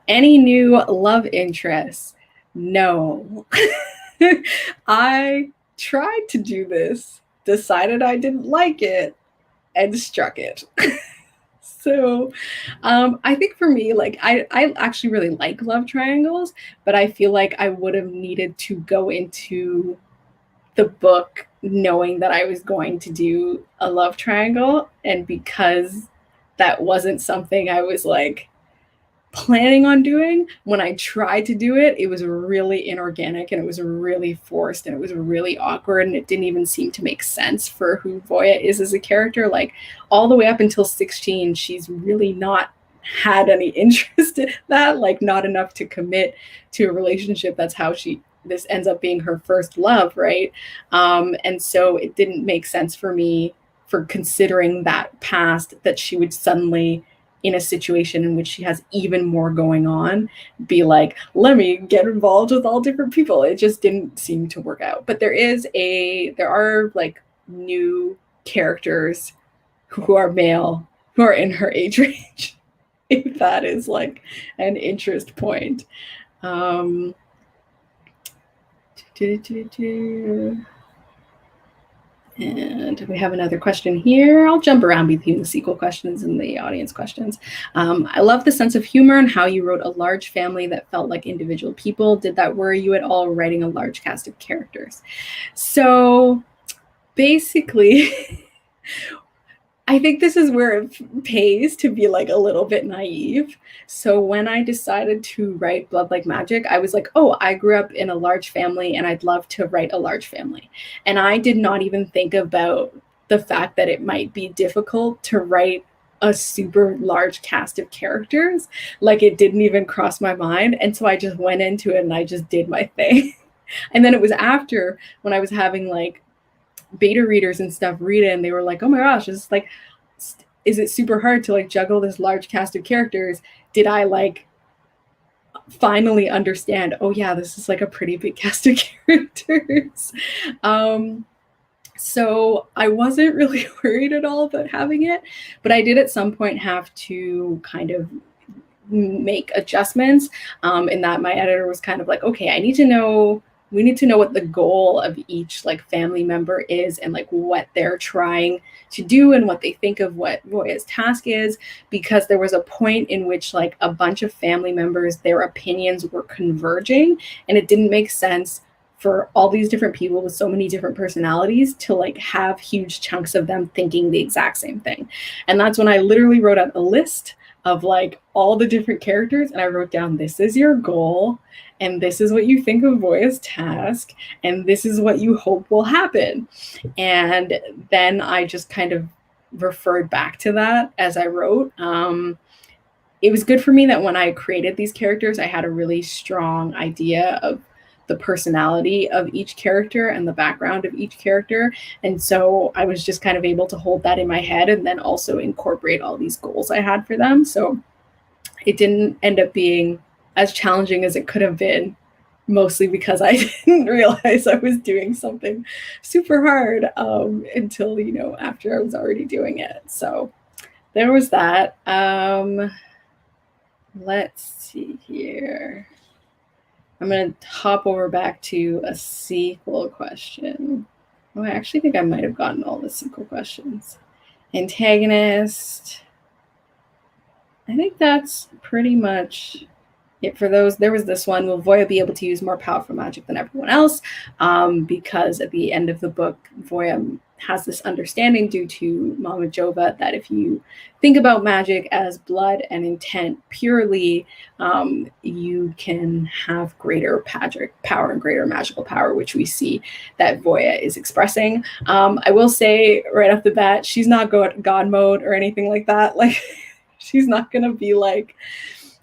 Any new love interests? No. I tried to do this, decided I didn't like it, and struck it. So I think for me, like I actually really like love triangles, but I feel like I would have needed to go into the book knowing that I was going to do a love triangle. And because that wasn't something I was like planning on doing. When I tried to do it, it was really inorganic and it was really forced and it was really awkward and it didn't even seem to make sense for who Voya is as a character. Like all the way up until 16, she's really not had any interest in that, like not enough to commit to a relationship. That's how this ends up being her first love, right? And so it didn't make sense for me, for considering that past, that she would suddenly, in a situation in which she has even more going on, be like, let me get involved with all different people. It just didn't seem to work out. But there are like new characters who are male, who are in her age range, if that is like an interest point. And we have another question here. I'll jump around between the sequel questions and the audience questions. I love the sense of humor and how you wrote a large family that felt like individual people. Did that worry you at all, writing a large cast of characters? So basically, I think this is where it pays to be like a little bit naive. So when I decided to write Blood Like Magic, I was like, oh, I grew up in a large family and I'd love to write a large family. And I did not even think about the fact that it might be difficult to write a super large cast of characters. Like it didn't even cross my mind. And so I just went into it and I just did my thing. And then it was after, when I was having like beta readers and stuff read it, and they were like, oh my gosh, it's like, is it super hard to like juggle this large cast of characters? Did I like finally understand, oh yeah, this is like a pretty big cast of characters? So I wasn't really worried at all about having it, but I did at some point have to kind of make adjustments, in that my editor was kind of like, okay, we need to know what the goal of each like family member is and like what they're trying to do and what they think of what Voya's task is, because there was a point in which like a bunch of family members, their opinions were converging and it didn't make sense for all these different people with so many different personalities to like have huge chunks of them thinking the exact same thing. And that's when I literally wrote out a list of like all the different characters, and I wrote down, this is your goal, and this is what you think of Voya's task, and this is what you hope will happen. And then I just kind of referred back to that as I wrote. It was good for me that when I created these characters, I had a really strong idea of the personality of each character and the background of each character. And so I was just kind of able to hold that in my head and then also incorporate all these goals I had for them. So it didn't end up being as challenging as it could have been, mostly because I didn't realize I was doing something super hard until, after I was already doing it. So there was that. Let's see here. I'm going to hop over back to a sequel question. Oh, I actually think I might have gotten all the sequel questions. Antagonist. I think that's pretty much it for those. There was this one, will Voya be able to use more powerful magic than everyone else? Because at the end of the book, Voya has this understanding due to Mama Jova that if you think about magic as blood and intent purely, you can have greater power and greater magical power, which we see that Voya is expressing. I will say right off the bat, she's not God mode or anything like that. Like, she's not going to be like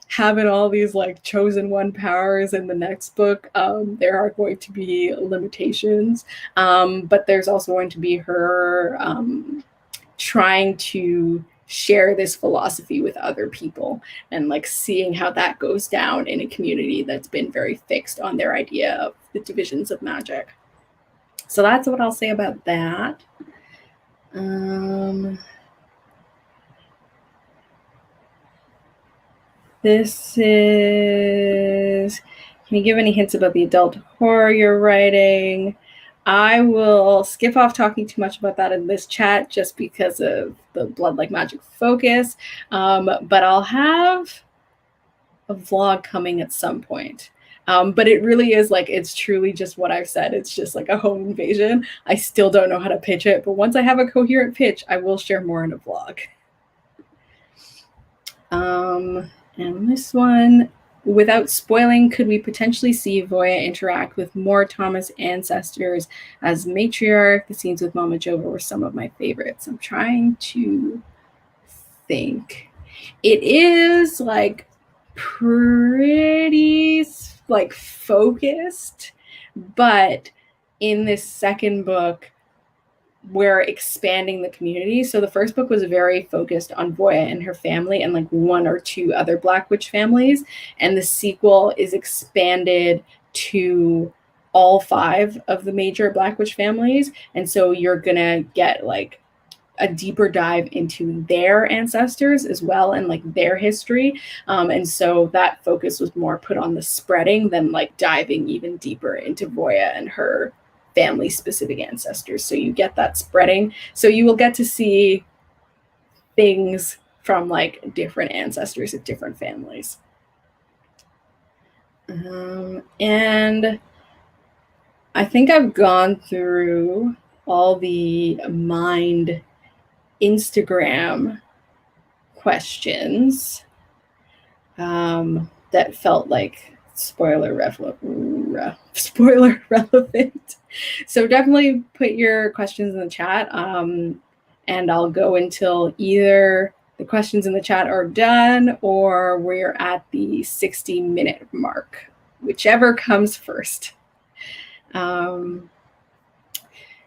having all these like chosen one powers in the next book. There are going to be limitations, but there's also going to be her trying to share this philosophy with other people and like seeing how that goes down in a community that's been very fixed on their idea of the divisions of magic. So that's what I'll say about that. This is, can you give any hints about the adult horror you're writing? I will skip off talking too much about that in this chat just because of the Blood Like Magic focus, but I'll have a vlog coming at some point. But it really is like, it's truly just what I've said. It's just like a home invasion. I still don't know how to pitch it, but once I have a coherent pitch, I will share more in a vlog. And this one, without spoiling, could we potentially see Voya interact with more Thomas ancestors as matriarch? The scenes with Mama Jova were some of my favorites. I'm trying to think. It is like pretty like focused, but in this second book, we're expanding the community. So the first book was very focused on Voya and her family and like one or two other Black Witch families. And the sequel is expanded to all 5 of the major Black Witch families. And so you're going to get like a deeper dive into their ancestors as well and like their history. And so that focus was more put on the spreading than like diving even deeper into Voya and her family specific ancestors. So you get that spreading. So you will get to see things from like different ancestors of different families. And I think I've gone through all the Mind Instagram questions that felt like spoiler relevant. So definitely put your questions in the chat, and I'll go until either the questions in the chat are done or we're at the 60-minute mark, whichever comes first.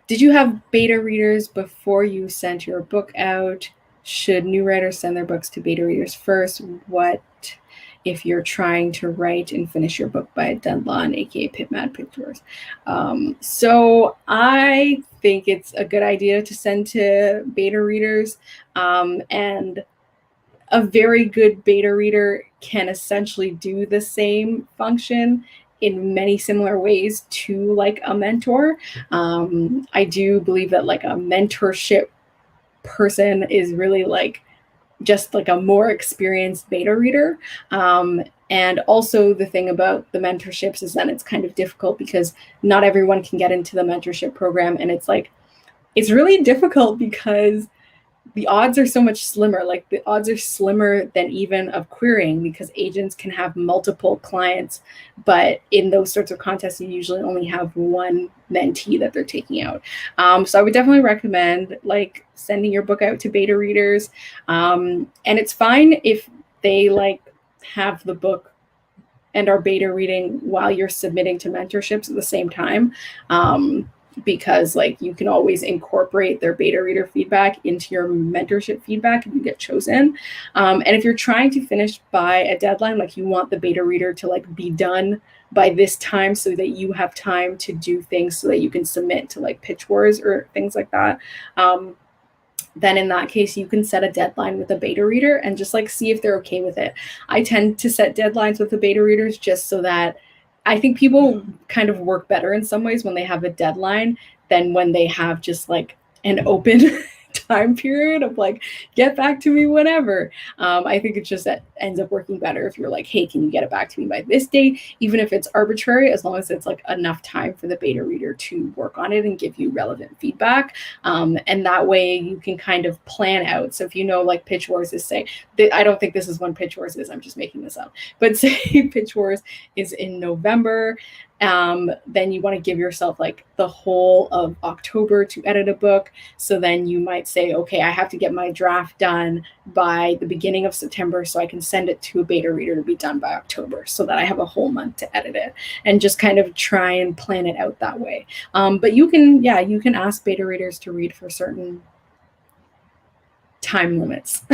Did you have beta readers before you sent your book out? Should new writers send their books to beta readers first? What if you're trying to write and finish your book by a deadline, aka Pitmad Pictures? So I think it's a good idea to send to beta readers, and a very good beta reader can essentially do the same function in many similar ways to like a mentor. I do believe that like a mentorship person is really like just like a more experienced beta reader. And also the thing about the mentorships is that it's kind of difficult because not everyone can get into the mentorship program. And it's like, it's really difficult because the odds are so much slimmer. Like the odds are slimmer than even of querying because agents can have multiple clients, but in those sorts of contests, you usually only have one mentee that they're taking out. So I would definitely recommend like sending your book out to beta readers. And it's fine if they like have the book and are beta reading while you're submitting to mentorships at the same time. Because like you can always incorporate their beta reader feedback into your mentorship feedback if you get chosen. And if you're trying to finish by a deadline, like you want the beta reader to like be done by this time so that you have time to do things so that you can submit to like pitch wars or things like that. Then in that case, you can set a deadline with a beta reader and just like see if they're okay with it. I tend to set deadlines with the beta readers just so that I think people kind of work better in some ways when they have a deadline than when they have just like an open time period of like, get back to me whenever. I think it just that ends up working better if you're like, hey, can you get it back to me by this date? Even if it's arbitrary, as long as it's like enough time for the beta reader to work on it and give you relevant feedback. And that way you can kind of plan out. So if you know like Pitch Wars is say, I don't think this is when Pitch Wars is, I'm just making this up, but say Pitch Wars is in November, then you want to give yourself like the whole of October to edit a book. So then you might say, okay, I have to get my draft done by the beginning of September so I can send it to a beta reader to be done by October so that I have a whole month to edit it, and just kind of try and plan it out that way. But you can ask beta readers to read for certain time limits.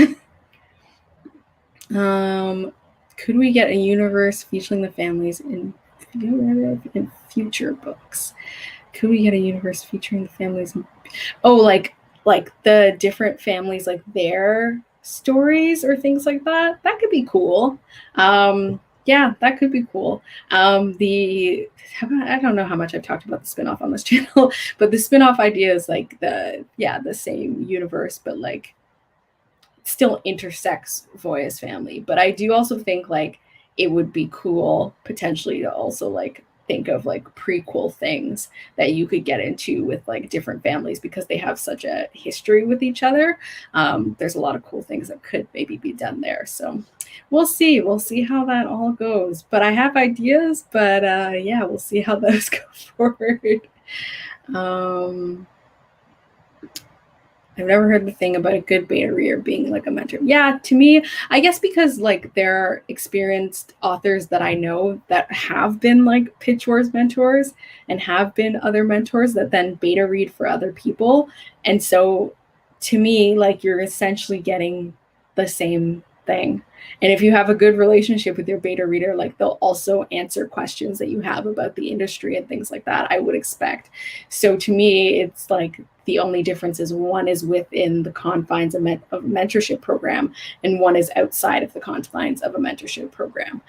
Could we get a universe featuring the families in future books? Could we get a universe featuring the families? Like the different families, like their stories or things like that. That could be cool. Yeah, that could be cool. I don't know how much I've talked about the spinoff on this channel, but the spinoff idea is like the same universe, but like still intersects Voya's family. But I do also think like it would be cool potentially to also like think of like prequel things that you could get into with like different families because they have such a history with each other. There's a lot of cool things that could maybe be done there. So we'll see how that all goes. But I have ideas, but yeah, we'll see how those go forward. I've never heard the thing about a good beta reader being like a mentor. Yeah, to me, I guess because like there are experienced authors that I know that have been like Pitch Wars mentors and have been other mentors that then beta read for other people. And so to me, like you're essentially getting the same thing. And if you have a good relationship with your beta reader, like they'll also answer questions that you have about the industry and things like that, I would expect. So to me, it's like the only difference is one is within the confines of a mentorship program and one is outside of the confines of a mentorship program.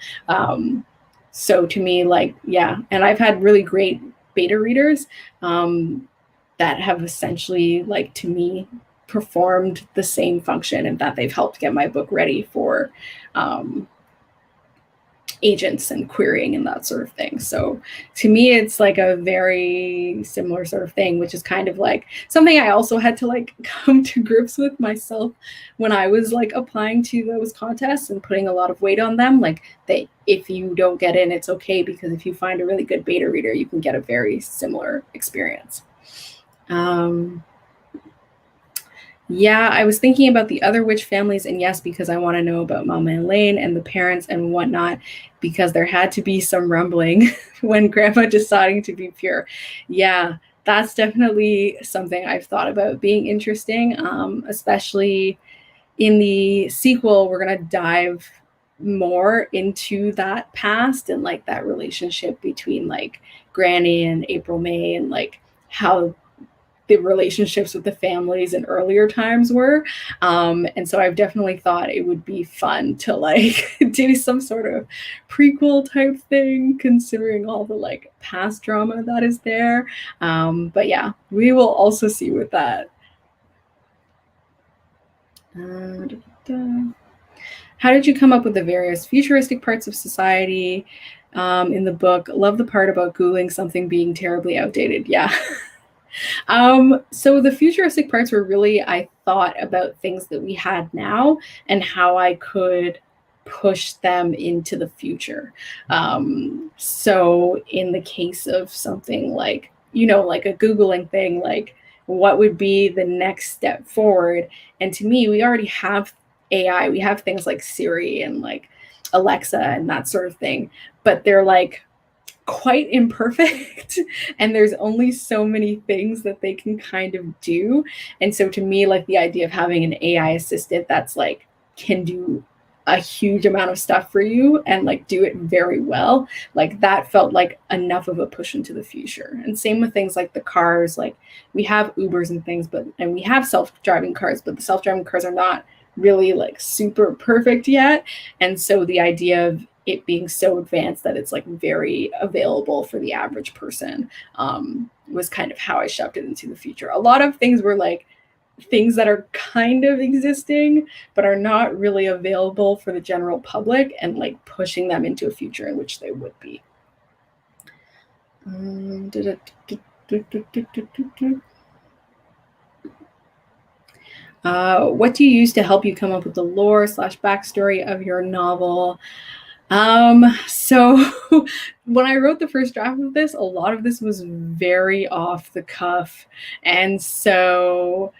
So to me, like, yeah, and I've had really great beta readers that have essentially, like, to me, performed the same function and that they've helped get my book ready for agents and querying and that sort of thing. So to me, it's like a very similar sort of thing, which is kind of like something I also had to like come to grips with myself when I was like applying to those contests and putting a lot of weight on them. Like that if you don't get in, it's okay, because if you find a really good beta reader, you can get a very similar experience. Yeah, I was thinking about the other witch families, and yes, because I want to know about Mama Elaine and the parents and whatnot, because there had to be some rumbling when Grandma deciding to be pure. Yeah, that's definitely something I've thought about being interesting, especially in the sequel. We're going to dive more into that past and like that relationship between like Granny and April May and like how the relationships with the families in earlier times were. And so I've definitely thought it would be fun to like do some sort of prequel type thing, considering all the like past drama that is there. But yeah, we will also see with that. How did you come up with the various futuristic parts of society in the book? Love the part about Googling something being terribly outdated. Yeah. So the futuristic parts were really, I thought about things that we had now and how I could push them into the future. So in the case of something like, you know, like a Googling thing, like what would be the next step forward? And to me, we already have AI. We have things like Siri and like Alexa and that sort of thing, but they're like quite imperfect and there's only so many things that they can kind of do. And so to me, like the idea of having an AI assistant that's like can do a huge amount of stuff for you and like do it very well, like that felt like enough of a push into the future. And same with things like the cars, like we have Ubers and things, but and we have self-driving cars, but the self-driving cars are not really like super perfect yet. And so the idea of it being so advanced that it's like very available for the average person was kind of how I shoved it into the future. A lot of things were like things that are kind of existing but are not really available for the general public and like pushing them into a future in which they would be. What do you use to help you come up with the lore / backstory of your novel? So when I wrote the first draft of this, a lot of this was very off the cuff. And so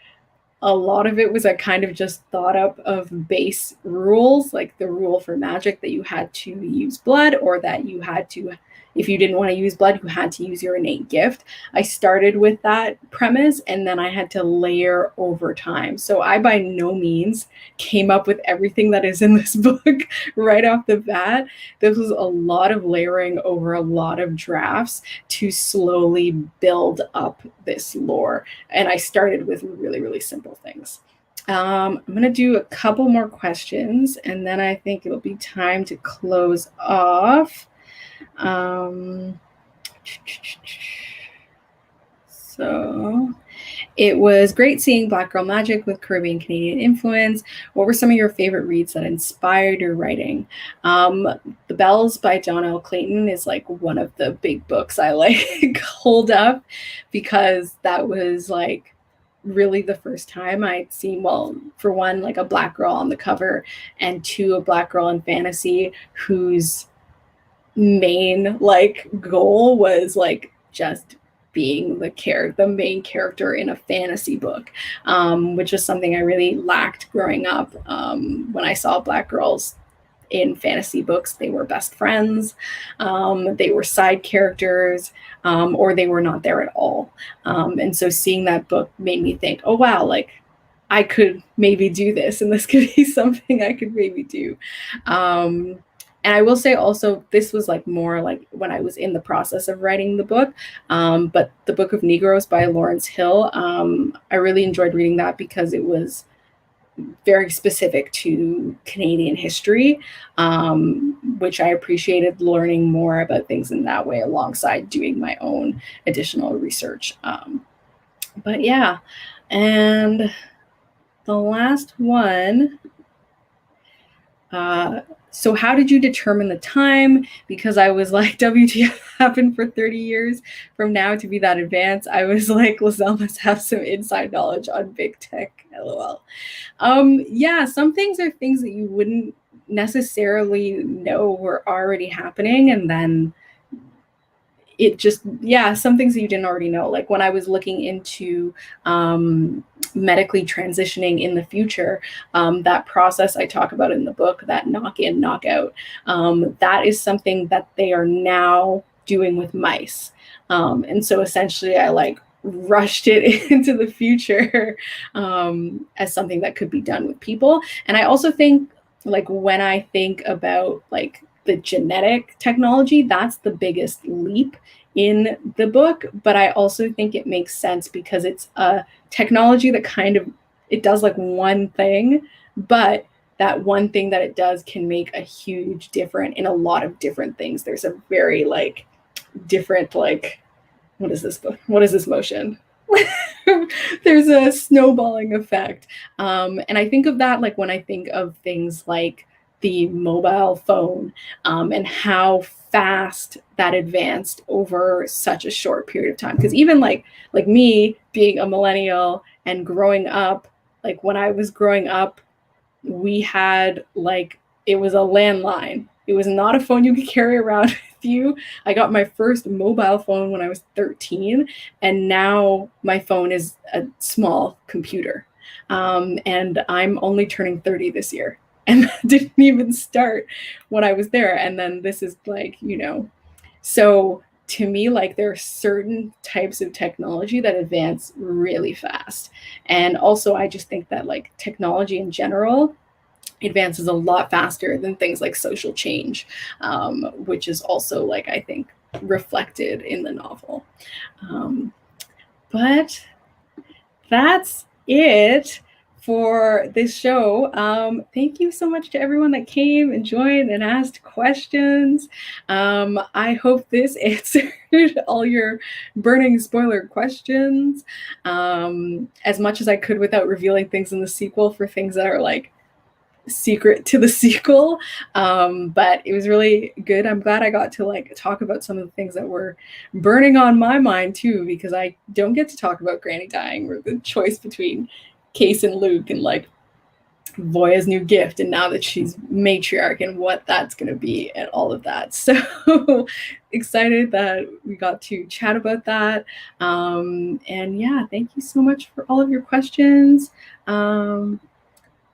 a lot of it was I kind of just thought up of base rules, like the rule for magic that you had to use blood, or that you had to, if you didn't want to use blood, you had to use your innate gift. I started with that premise and then I had to layer over time. So I by no means came up with everything that is in this book right off the bat. This was a lot of layering over a lot of drafts to slowly build up this lore. And I started with really, really simple things. I'm going to do a couple more questions and then I think it'll be time to close off. So It was great seeing Black Girl Magic with Caribbean Canadian influence. What were some of your favorite reads that inspired your writing? The Bells by John L. Clayton is like one of the big books I like hold up, because that was like really the first time I'd seen, well, for one, like a Black girl on the cover, and two, a Black girl in fantasy whose main like goal was like just being the main character in a fantasy book, which is something I really lacked growing up. When I saw Black girls in fantasy books, they were best friends, they were side characters, or they were not there at all. And so seeing that book made me think, oh wow, like I could maybe do this, and this could be something I could maybe do. And I will say also, this was like more like when I was in the process of writing the book. But the Book of Negroes by Lawrence Hill, I really enjoyed reading that because it was very specific to Canadian history, which I appreciated learning more about things in that way alongside doing my own additional research. But yeah, and the last one, so how did you determine the time? Because I was like, WTF happened for 30 years from now to be that advanced? I was like, Lizelle must have some inside knowledge on big tech, LOL. Yeah, some things are things that you wouldn't necessarily know were already happening, and then it just, yeah, some things that you didn't already know. Like when I was looking into medically transitioning in the future, that process I talk about in the book, that knock in, knock out, that is something that they are now doing with mice. And so essentially I like rushed it into the future as something that could be done with people. And I also think, like, when I think about like the genetic technology, that's the biggest leap in the book. But I also think it makes sense because it's a technology that kind of, it does like one thing, but that one thing that it does can make a huge difference in a lot of different things. There's a very like different, like, what is this motion? There's a snowballing effect. And I think of that like when I think of things like the mobile phone, and how fast that advanced over such a short period of time. Because even like me being a millennial and growing up, like when I was growing up, we had like, it was a landline. It was not a phone you could carry around with you. I got my first mobile phone when I was 13, and now my phone is a small computer. And I'm only turning 30 this year. And that didn't even start when I was there. And then this is like, you know, so to me, like there are certain types of technology that advance really fast. And also, I just think that like technology in general advances a lot faster than things like social change, which is also like, I think, reflected in the novel. But that's it for this show. Thank you so much to everyone that came and joined and asked questions. I hope this answered all your burning spoiler questions as much as I could without revealing things in the sequel for things that are like secret to the sequel. But it was really good. I'm glad I got to like talk about some of the things that were burning on my mind too, because I don't get to talk about Granny dying, or the choice between Case and Luke, and like Voya's new gift, and now that she's matriarch, and what that's going to be, and all of that. So excited that we got to chat about that. And yeah, thank you so much for all of your questions.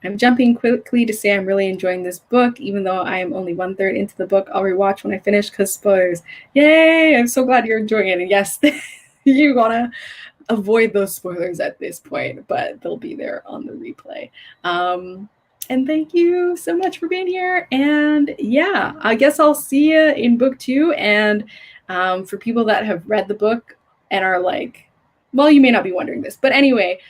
I'm jumping quickly to say I'm really enjoying this book, even though I am only 1/3 into the book. I'll rewatch when I finish because spoilers. Yay! I'm so glad you're enjoying it. And yes, you want to avoid those spoilers at this point, but they'll be there on the replay. And thank you so much for being here. And yeah, I guess I'll see you in book 2. And for people that have read the book and are like, well, you may not be wondering this, but anyway,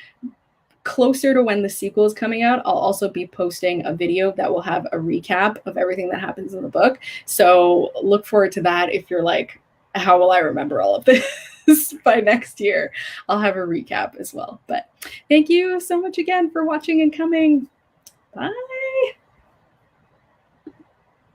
closer to when the sequel is coming out, I'll also be posting a video that will have a recap of everything that happens in the book. So look forward to that if you're like, how will I remember all of this? by next year, I'll have a recap as well. But thank you so much again for watching and coming. Bye.